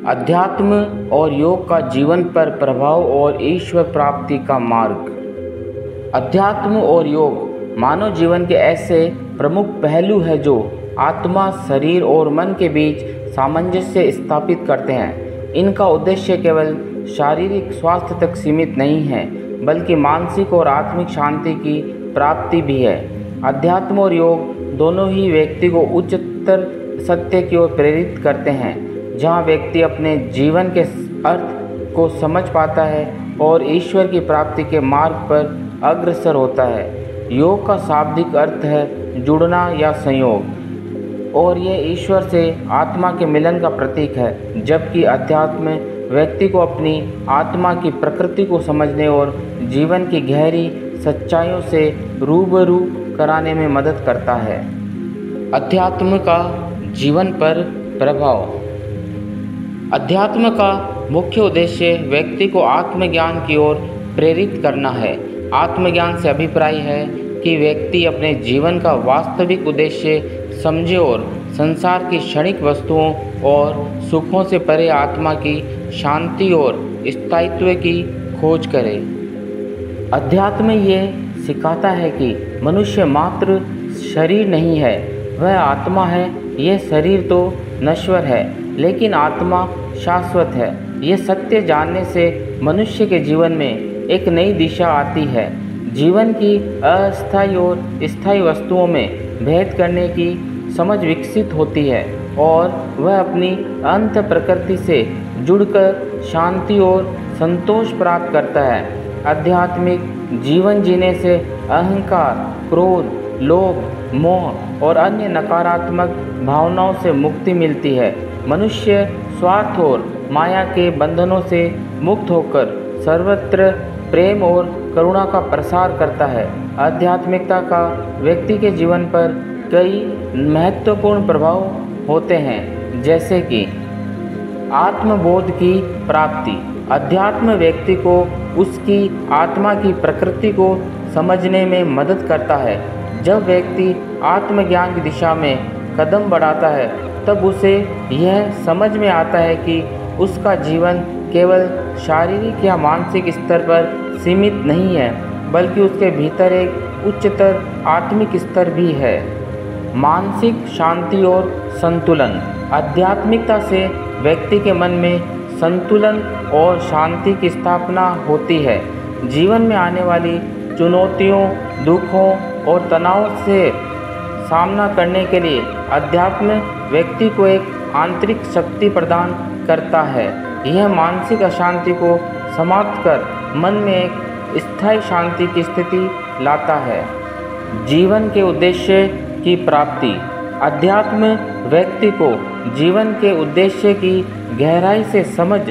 अध्यात्म और योग का जीवन पर प्रभाव और ईश्वर प्राप्ति का मार्ग। अध्यात्म और योग मानव जीवन के ऐसे प्रमुख पहलू हैं जो आत्मा, शरीर और मन के बीच सामंजस्य स्थापित करते हैं। इनका उद्देश्य केवल शारीरिक स्वास्थ्य तक सीमित नहीं है, बल्कि मानसिक और आत्मिक शांति की प्राप्ति भी है। अध्यात्म और योग दोनों ही व्यक्ति को उच्चतर सत्य की ओर प्रेरित करते हैं, जहाँ व्यक्ति अपने जीवन के अर्थ को समझ पाता है और ईश्वर की प्राप्ति के मार्ग पर अग्रसर होता है। योग का शाब्दिक अर्थ है जुड़ना या संयोग, और यह ईश्वर से आत्मा के मिलन का प्रतीक है, जबकि अध्यात्म व्यक्ति को अपनी आत्मा की प्रकृति को समझने और जीवन की गहरी सच्चाइयों से रूबरू कराने में मदद करता है। अध्यात्म का जीवन पर प्रभाव। अध्यात्म का मुख्य उद्देश्य व्यक्ति को आत्मज्ञान की ओर प्रेरित करना है। आत्मज्ञान से अभिप्राय है कि व्यक्ति अपने जीवन का वास्तविक उद्देश्य समझे और संसार की क्षणिक वस्तुओं और सुखों से परे आत्मा की शांति और स्थायित्व की खोज करे। अध्यात्म ये सिखाता है कि मनुष्य मात्र शरीर नहीं है, वह आत्मा है। यह शरीर तो नश्वर है, लेकिन आत्मा शाश्वत है। ये सत्य जानने से मनुष्य के जीवन में एक नई दिशा आती है। जीवन की अस्थायी और स्थायी वस्तुओं में भेद करने की समझ विकसित होती है और वह अपनी अंत प्रकृति से जुड़कर शांति और संतोष प्राप्त करता है। आध्यात्मिक जीवन जीने से अहंकार, क्रोध, लोभ, मोह और अन्य नकारात्मक भावनाओं से मुक्ति मिलती है। मनुष्य स्वार्थ और माया के बंधनों से मुक्त होकर सर्वत्र प्रेम और करुणा का प्रसार करता है। आध्यात्मिकता का व्यक्ति के जीवन पर कई महत्वपूर्ण प्रभाव होते हैं, जैसे कि आत्मबोध की प्राप्ति। अध्यात्म व्यक्ति को उसकी आत्मा की प्रकृति को समझने में मदद करता है। जब व्यक्ति आत्मज्ञान की दिशा में कदम बढ़ाता है, तब उसे यह समझ में आता है कि उसका जीवन केवल शारीरिक या मानसिक स्तर पर सीमित नहीं है, बल्कि उसके भीतर एक उच्चतर आत्मिक स्तर भी है। मानसिक शांति और संतुलन। आध्यात्मिकता से व्यक्ति के मन में संतुलन और शांति की स्थापना होती है। जीवन में आने वाली चुनौतियों, दुखों और तनाव से सामना करने के लिए अध्यात्म व्यक्ति को एक आंतरिक शक्ति प्रदान करता है। यह मानसिक अशांति को समाप्त कर मन में एक स्थायी शांति की स्थिति लाता है। जीवन के उद्देश्य की प्राप्ति। अध्यात्म व्यक्ति को जीवन के उद्देश्य की गहराई से समझ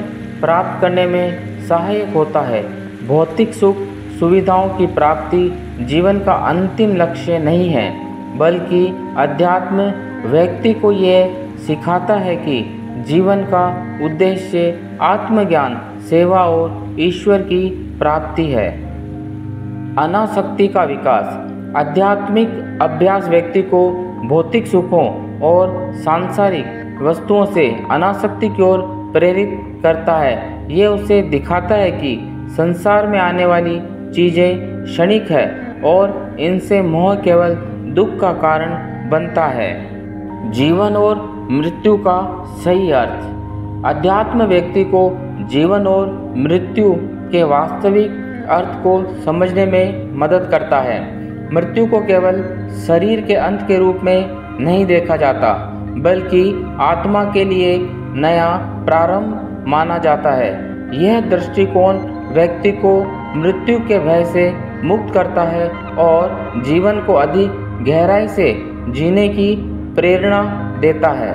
प्राप्त करने में सहायक होता है। भौतिक सुख सुविधाओं की प्राप्ति जीवन का अंतिम लक्ष्य नहीं है, बल्कि अध्यात्म व्यक्ति को यह सिखाता है कि जीवन का उद्देश्य आत्मज्ञान, सेवा और ईश्वर की प्राप्ति है। अनासक्ति का विकास। आध्यात्मिक अभ्यास व्यक्ति को भौतिक सुखों और सांसारिक वस्तुओं से अनासक्ति की ओर प्रेरित करता है। यह उसे दिखाता है कि संसार में आने वाली चीज़ें क्षणिक है और इनसे मोह केवल दुख का कारण बनता है। जीवन और मृत्यु का सही अर्थ। अध्यात्म व्यक्ति को जीवन और मृत्यु के वास्तविक अर्थ को समझने में मदद करता है। मृत्यु को केवल शरीर के अंत के रूप में नहीं देखा जाता, बल्कि आत्मा के लिए एक नया प्रारंभ माना जाता है। यह दृष्टिकोण व्यक्ति को मृत्यु के भय से मुक्त करता है और जीवन को अधिक गहराई से जीने की प्रेरणा देता है।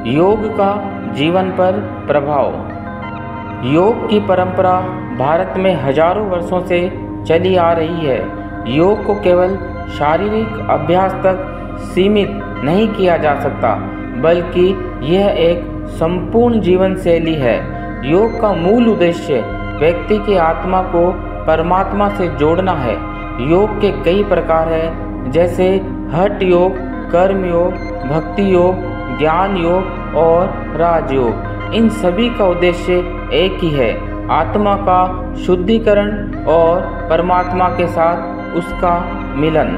योग का जीवन पर प्रभाव। योग की परंपरा भारत में हजारों वर्षों से चली आ रही है। योग को केवल शारीरिक अभ्यास तक सीमित नहीं किया जा सकता, बल्कि यह एक संपूर्ण जीवन शैली है। योग का मूल उद्देश्य व्यक्ति की आत्मा को परमात्मा से जोड़ना है। योग के कई प्रकार हैं, जैसे हठ योग, कर्म योग, भक्ति योग, ज्ञान योग और राजयोग। इन सभी का उद्देश्य एक ही है, आत्मा का शुद्धिकरण और परमात्मा के साथ उसका मिलन।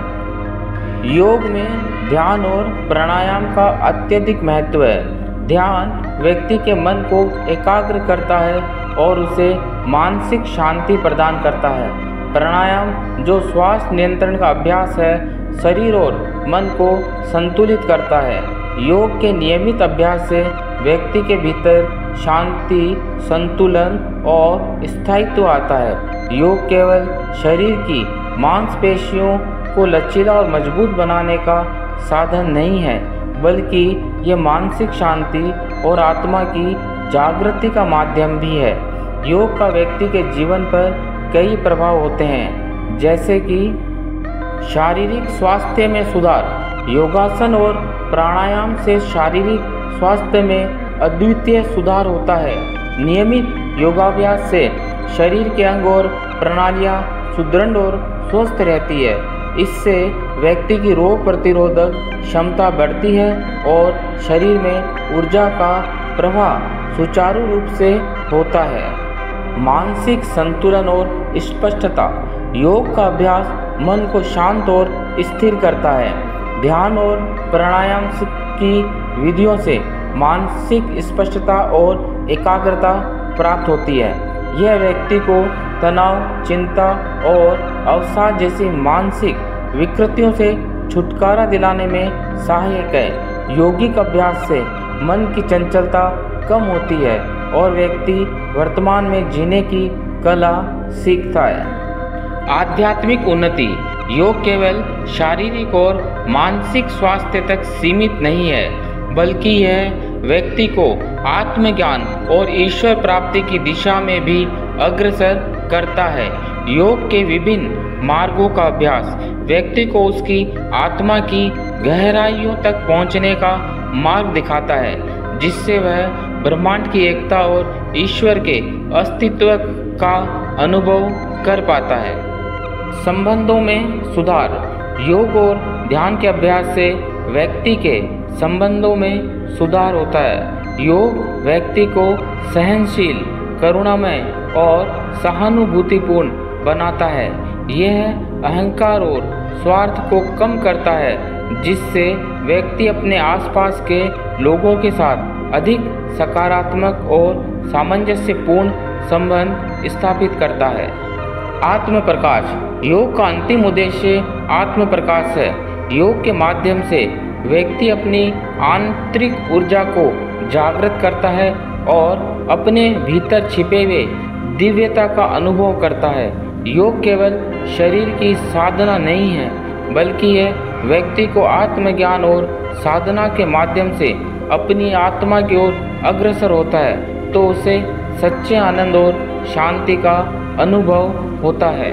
योग में ध्यान और प्राणायाम का अत्यधिक महत्व है। ध्यान व्यक्ति के मन को एकाग्र करता है और उसे मानसिक शांति प्रदान करता है। प्राणायाम जो श्वास नियंत्रण का अभ्यास है, शरीर और मन को संतुलित करता है। योग के नियमित अभ्यास से व्यक्ति के भीतर शांति, संतुलन और स्थायित्व आता है। योग केवल शरीर की मांसपेशियों को लचीला और मजबूत बनाने का साधन नहीं है, बल्कि ये मानसिक शांति और आत्मा की जागृति का माध्यम भी है। योग का व्यक्ति के जीवन पर कई प्रभाव होते हैं, जैसे कि शारीरिक स्वास्थ्य में सुधार। योगासन और प्राणायाम से शारीरिक स्वास्थ्य में अद्वितीय सुधार होता है। नियमित योगाभ्यास से शरीर के अंग और प्रणालियाँ सुदृढ़ और स्वस्थ रहती है। इससे व्यक्ति की रोग प्रतिरोधक क्षमता बढ़ती है और शरीर में ऊर्जा का प्रवाह सुचारू रूप से होता है। मानसिक संतुलन और स्पष्टता। योग का अभ्यास मन को शांत और स्थिर करता है। ध्यान और प्राणायाम की विधियों से मानसिक स्पष्टता और एकाग्रता प्राप्त होती है। यह व्यक्ति को तनाव, चिंता और अवसाद जैसी मानसिक विकृतियों से छुटकारा दिलाने में सहायक है। यौगिक अभ्यास से मन की चंचलता कम होती है और व्यक्ति वर्तमान में जीने की कला सीखता है। आध्यात्मिक उन्नति। योग केवल शारीरिक और मानसिक स्वास्थ्य तक सीमित नहीं है, बल्कि यह व्यक्ति को आत्मज्ञान और ईश्वर प्राप्ति की दिशा में भी अग्रसर करता है। योग के विभिन्न मार्गों का अभ्यास व्यक्ति को उसकी आत्मा की गहराइयों तक पहुंचने का मार्ग दिखाता है, जिससे वह ब्रह्मांड की एकता और ईश्वर के अस्तित्व का अनुभव कर पाता है। संबंधों में सुधार। योग और ध्यान के अभ्यास से व्यक्ति के संबंधों में सुधार होता है। योग व्यक्ति को सहनशील, करुणामय और सहानुभूतिपूर्ण बनाता है। यह अहंकार और स्वार्थ को कम करता है, जिससे व्यक्ति अपने आसपास के लोगों के साथ अधिक सकारात्मक और सामंजस्यपूर्ण संबंध स्थापित करता है। आत्म प्रकाश। योग का अंतिम उद्देश्य आत्म प्रकाश है। योग के माध्यम से व्यक्ति अपनी आंतरिक ऊर्जा को जागृत करता है और अपने भीतर छिपे हुए दिव्यता का अनुभव करता है। योग केवल शरीर की साधना नहीं है, बल्कि यह व्यक्ति को आत्मज्ञान और साधना के माध्यम से अपनी आत्मा की ओर अग्रसर होता है, तो उसे सच्चे आनंद और शांति का अनुभव होता है।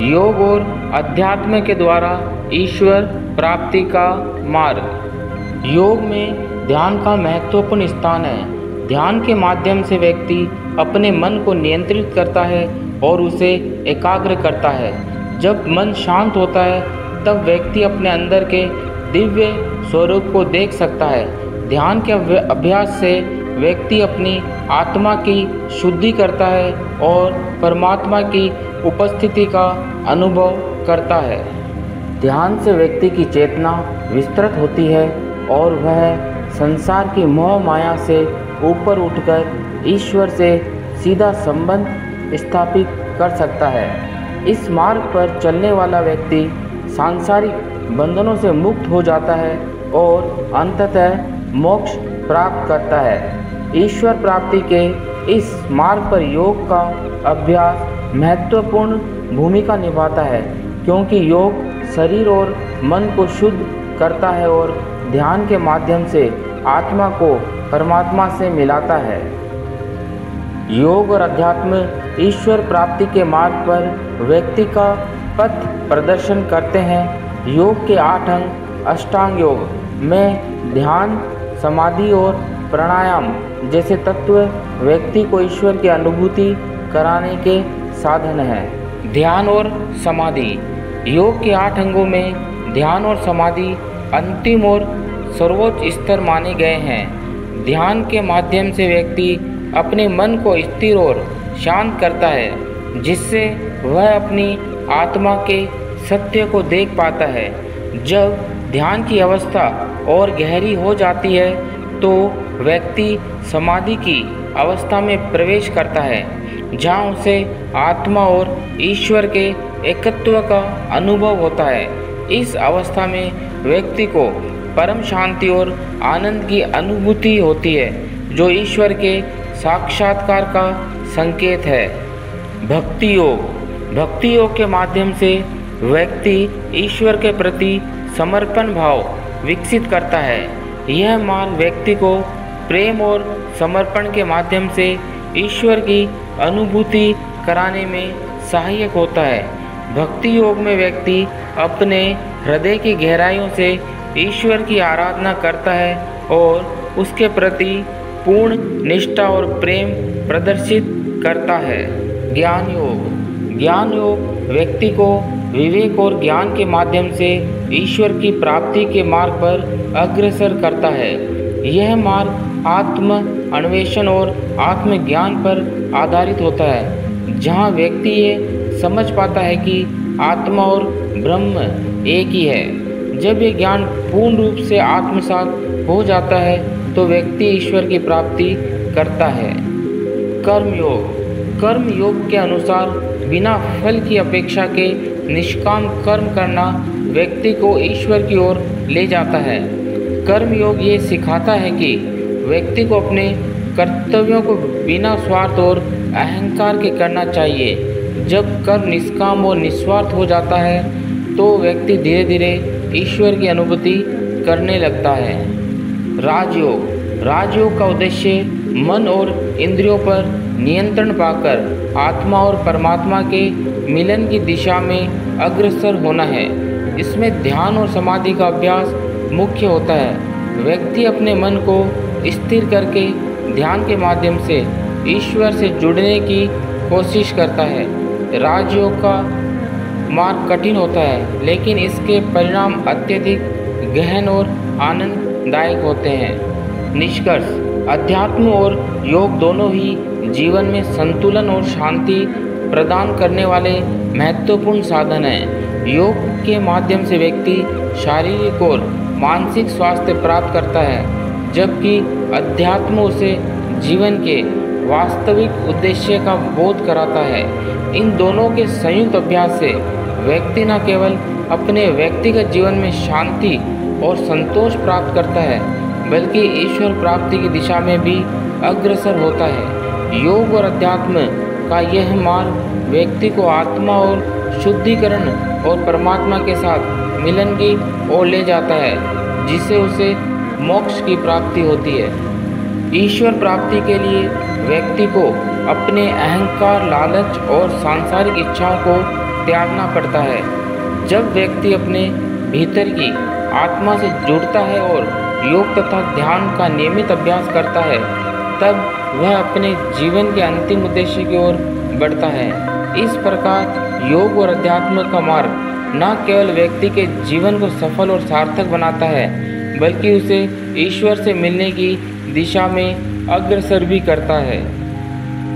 योग और अध्यात्म के द्वारा ईश्वर प्राप्ति का मार्ग। योग में ध्यान का महत्वपूर्ण स्थान है। ध्यान के माध्यम से व्यक्ति अपने मन को नियंत्रित करता है और उसे एकाग्र करता है। जब मन शांत होता है, तब व्यक्ति अपने अंदर के दिव्य स्वरूप को देख सकता है। ध्यान के अभ्यास से व्यक्ति अपनी आत्मा की शुद्धि करता है और परमात्मा की उपस्थिति का अनुभव करता है। ध्यान से व्यक्ति की चेतना विस्तृत होती है और वह संसार की मोह माया से ऊपर उठकर ईश्वर से सीधा संबंध स्थापित कर सकता है। इस मार्ग पर चलने वाला व्यक्ति सांसारिक बंधनों से मुक्त हो जाता है और अंततः मोक्ष प्राप्त करता है। ईश्वर प्राप्ति के इस मार्ग पर योग का अभ्यास महत्वपूर्ण भूमिका निभाता है, क्योंकि योग शरीर और मन को शुद्ध करता है और ध्यान के माध्यम से आत्मा को परमात्मा से मिलाता है। योग और अध्यात्म ईश्वर प्राप्ति के मार्ग पर व्यक्ति का पथ प्रदर्शन करते हैं। योग के 8 अंग अष्टांग योग में ध्यान, समाधि और प्राणायाम जैसे तत्व व्यक्ति को ईश्वर की अनुभूति कराने के साधन हैं। ध्यान और समाधि। योग के 8 अंगों में ध्यान और समाधि अंतिम और सर्वोच्च स्तर माने गए हैं। ध्यान के माध्यम से व्यक्ति अपने मन को स्थिर और शांत करता है, जिससे वह अपनी आत्मा के सत्य को देख पाता है। जब ध्यान की अवस्था और गहरी हो जाती है तो व्यक्ति समाधि की अवस्था में प्रवेश करता है, जहाँ उसे आत्मा और ईश्वर के एकत्व का अनुभव होता है। इस अवस्था में व्यक्ति को परम शांति और आनंद की अनुभूति होती है, जो ईश्वर के साक्षात्कार का संकेत है। भक्ति योग के माध्यम से व्यक्ति ईश्वर के प्रति समर्पण भाव विकसित करता है। यह मार्ग व्यक्ति को प्रेम और समर्पण के माध्यम से ईश्वर की अनुभूति कराने में सहायक होता है। भक्ति योग में व्यक्ति अपने हृदय की गहराइयों से ईश्वर की आराधना करता है और उसके प्रति पूर्ण निष्ठा और प्रेम प्रदर्शित करता है। ज्ञान योग व्यक्ति को विवेक और ज्ञान के माध्यम से ईश्वर की प्राप्ति के मार्ग पर अग्रसर करता है। यह मार्ग आत्म अन्वेषण और आत्मज्ञान पर आधारित होता है, जहाँ व्यक्ति ये समझ पाता है कि आत्मा और ब्रह्म एक ही है। जब ये ज्ञान पूर्ण रूप से आत्मसात हो जाता है तो व्यक्ति ईश्वर की प्राप्ति करता है। कर्म योग के अनुसार बिना फल की अपेक्षा के निष्काम कर्म करना व्यक्ति को ईश्वर की ओर ले जाता है। कर्म योग ये सिखाता है कि व्यक्ति को अपने कर्तव्यों को बिना स्वार्थ और अहंकार के करना चाहिए। जब कर्म निष्काम और निस्वार्थ हो जाता है तो व्यक्ति धीरे धीरे ईश्वर की अनुभूति करने लगता है। राजयोग का उद्देश्य मन और इंद्रियों पर नियंत्रण पाकर आत्मा और परमात्मा के मिलन की दिशा में अग्रसर होना है। इसमें ध्यान और समाधि का अभ्यास मुख्य होता है। व्यक्ति अपने मन को स्थिर करके ध्यान के माध्यम से ईश्वर से जुड़ने की कोशिश करता है। राजयोग का मार्ग कठिन होता है, लेकिन इसके परिणाम अत्यधिक गहन और आनंददायक होते हैं। निष्कर्ष, अध्यात्म और योग दोनों ही जीवन में संतुलन और शांति प्रदान करने वाले महत्वपूर्ण साधन हैं। योग के माध्यम से व्यक्ति शारीरिक और मानसिक स्वास्थ्य प्राप्त करता है, जबकि अध्यात्म उसे जीवन के वास्तविक उद्देश्य का बोध कराता है। इन दोनों के संयुक्त अभ्यास से व्यक्ति न केवल अपने व्यक्तिगत जीवन में शांति और संतोष प्राप्त करता है, बल्कि ईश्वर प्राप्ति की दिशा में भी अग्रसर होता है। योग और अध्यात्म का यह मार्ग व्यक्ति को आत्मा और शुद्धिकरण और परमात्मा के साथ मिलन की ओर ले जाता है, जिससे उसे मोक्ष की प्राप्ति होती है। ईश्वर प्राप्ति के लिए व्यक्ति को अपने अहंकार, लालच और सांसारिक इच्छाओं को त्यागना पड़ता है। जब व्यक्ति अपने भीतर की आत्मा से जुड़ता है और योग तथा ध्यान का नियमित अभ्यास करता है, तब वह अपने जीवन के अंतिम उद्देश्य की ओर बढ़ता है। इस प्रकार योग और अध्यात्म का मार्ग न केवल व्यक्ति के जीवन को सफल और सार्थक बनाता है, बल्कि उसे ईश्वर से मिलने की दिशा में अग्रसर भी करता है।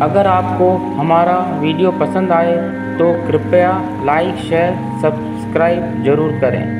अगर आपको हमारा वीडियो पसंद आए तो कृपया लाइक, शेयर, सब्सक्राइब जरूर करें।